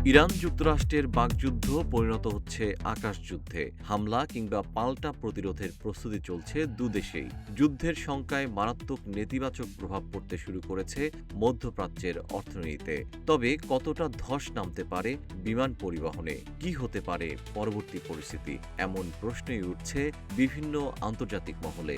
Iran যুক্তরাষ্ট্রের বাকযুদ্ধ পরিণত হচ্ছে আকাশযুদ্ধে। হামলা কিংবা পাল্টা প্রতিরোধের প্রস্তুতি চলছে দুদেশেই। যুদ্ধের শঙ্কায় মারাত্মক নেতিবাচক প্রভাব পড়তে শুরু করেছে মধ্যপ্রাচ্যের অর্থনীতিতে। তবে কতটা ধস নামতে পারে বিমান পরিবহনে, কি হতে পারে পরবর্তী পরিস্থিতি, এমন প্রশ্নই উঠছে বিভিন্ন আন্তর্জাতিক মহলে।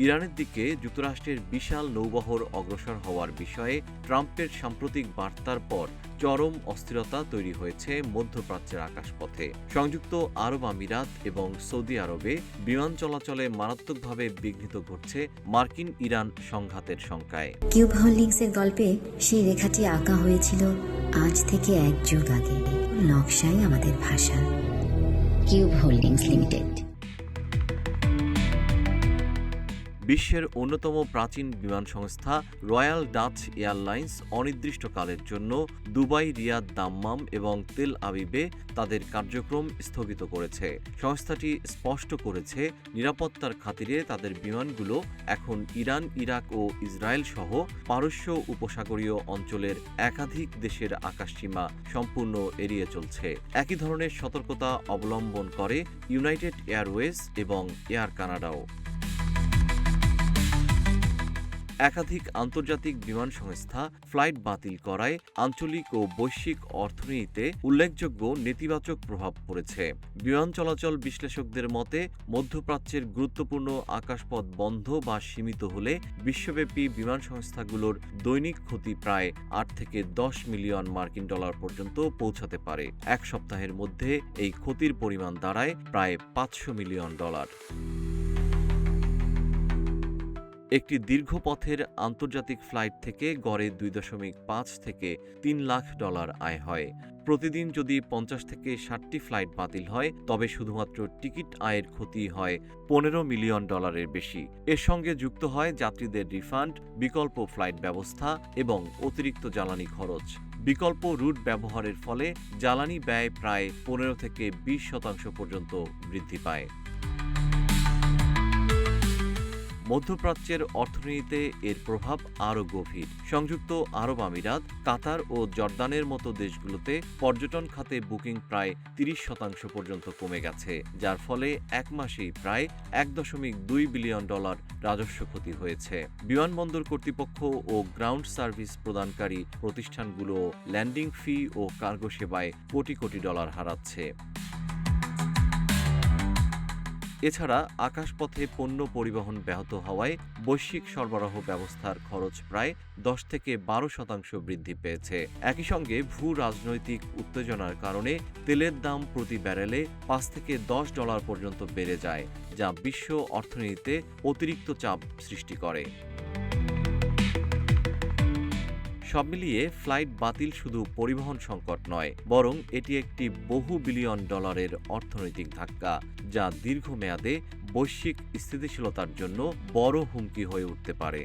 ইরানের দিকে যুক্তরাষ্ট্রের বিশাল নৌবহর অগ্রসর হওয়ার বিষয়ে ট্রাম্পের সাম্প্রতিক বার্তার পর চরম অস্থিরতা তৈরি হয়েছে মধ্যপ্রাচ্যের আকাশপথে। সংযুক্ত আরব আমিরাত এবং সৌদি আরবে বিমান চলাচলে মারাত্মকভাবে বিঘ্নিত ঘটছে মার্কিন ইরান সংঘাতের শঙ্কায়। কিউব হোল্ডিংসের গল্পে সেই রেখাটি আঁকা হয়েছিল আজ থেকে 1 যুগ আগে। নকশাই আমাদের ভাষা। Cube holdings limited. বিশ্বের অন্যতম প্রাচীন বিমান সংস্থা রয়্যাল ডাচ এয়ারলাইন্স অনির্দিষ্টকালের জন্য দুবাই, রিয়াদ, দাম্মাম এবং তেল আবিবে তাদের কার্যক্রম স্থগিত করেছে। সংস্থাটি স্পষ্ট করেছে, নিরাপত্তার খাতিরে তাদের বিমানগুলো এখন ইরান, ইরাক ও ইসরায়েল সহ পারস্য উপসাগরীয় অঞ্চলের একাধিক দেশের আকাশসীমা সম্পূর্ণ এড়িয়ে চলছে। একই ধরনের সতর্কতা অবলম্বন করে ইউনাইটেড এয়ারওয়েজ এবং এয়ার কানাডাও। একাধিক আন্তর্জাতিক বিমান সংস্থা ফ্লাইট বাতিল করায় আঞ্চলিক ও বৈশ্বিক অর্থনীতিতে উল্লেখযোগ্য নেতিবাচক প্রভাব পড়েছে। বিমান চলাচল বিশ্লেষকদের মতে, মধ্যপ্রাচ্যের গুরুত্বপূর্ণ আকাশপথ বন্ধ বা সীমিত হলে বিশ্বব্যাপী বিমান সংস্থাগুলোর দৈনিক ক্ষতি প্রায় 8 থেকে 10 মিলিয়ন মার্কিন ডলার পর্যন্ত পৌঁছাতে পারে। এক সপ্তাহের মধ্যে এই ক্ষতির পরিমাণ দাঁড়ায় প্রায় 500 মিলিয়ন ডলার। একটি দীর্ঘ পথের আন্তর্জাতিক ফ্লাইট থেকে গড়ে 2.5 থেকে 3 লাখ ডলার আয় হয়। প্রতিদিন যদি 50 থেকে 60টি ফ্লাইট বাতিল হয়, তবে শুধুমাত্র টিকিট আয়ের ক্ষতি হয় 15 মিলিয়ন ডলারের বেশি। এর সঙ্গে যুক্ত হয় যাত্রীদের রিফান্ড, বিকল্প ফ্লাইট ব্যবস্থা এবং অতিরিক্ত জ্বালানি খরচ। বিকল্প রুট ব্যবহারের ফলে জ্বালানি ব্যয় প্রায় 15 থেকে 20% পর্যন্ত বৃদ্ধি পায়। মধ্যপ্রাচ্যের অর্থনীতিতে এর প্রভাব আরও গভীর। সংযুক্ত আরব আমিরাত, কাতার ও জর্দানের মতো দেশগুলোতে পর্যটন খাতে বুকিং প্রায় 30% পর্যন্ত কমে গেছে, যার ফলে এক মাসেই প্রায় 1.2 বিলিয়ন ডলার রাজস্ব ক্ষতি হয়েছে। বিমানবন্দর কর্তৃপক্ষ ও গ্রাউন্ড সার্ভিস প্রদানকারী প্রতিষ্ঠানগুলো ল্যান্ডিং ফি ও কার্গো সেবায় কোটি কোটি ডলার হারাচ্ছে। এছাড়া আকাশপথে পণ্য পরিবহন ব্যাহত হওয়ায় বৈশ্বিক সরবরাহ ব্যবস্থার খরচ প্রায় 10 থেকে 12% বৃদ্ধি পেয়েছে। একই সঙ্গে ভূ রাজনৈতিক উত্তেজনার কারণে তেলের দাম প্রতি ব্যারেলে 5 থেকে $10 পর্যন্ত বেড়ে যায়, যা বিশ্ব অর্থনীতিতে অতিরিক্ত চাপ সৃষ্টি করে। সব মিলিয়ে ফ্লাইট বাতিল শুধু পরিবহন সংকট নয়, বরং এটি একটি বহু বিলিয়ন ডলারের অর্থনৈতিক ধাক্কা, যা দীর্ঘমেয়াদে বৈশ্বিক স্থিতিশীলতার জন্য বড় হুমকি হয়ে উঠতে পারে।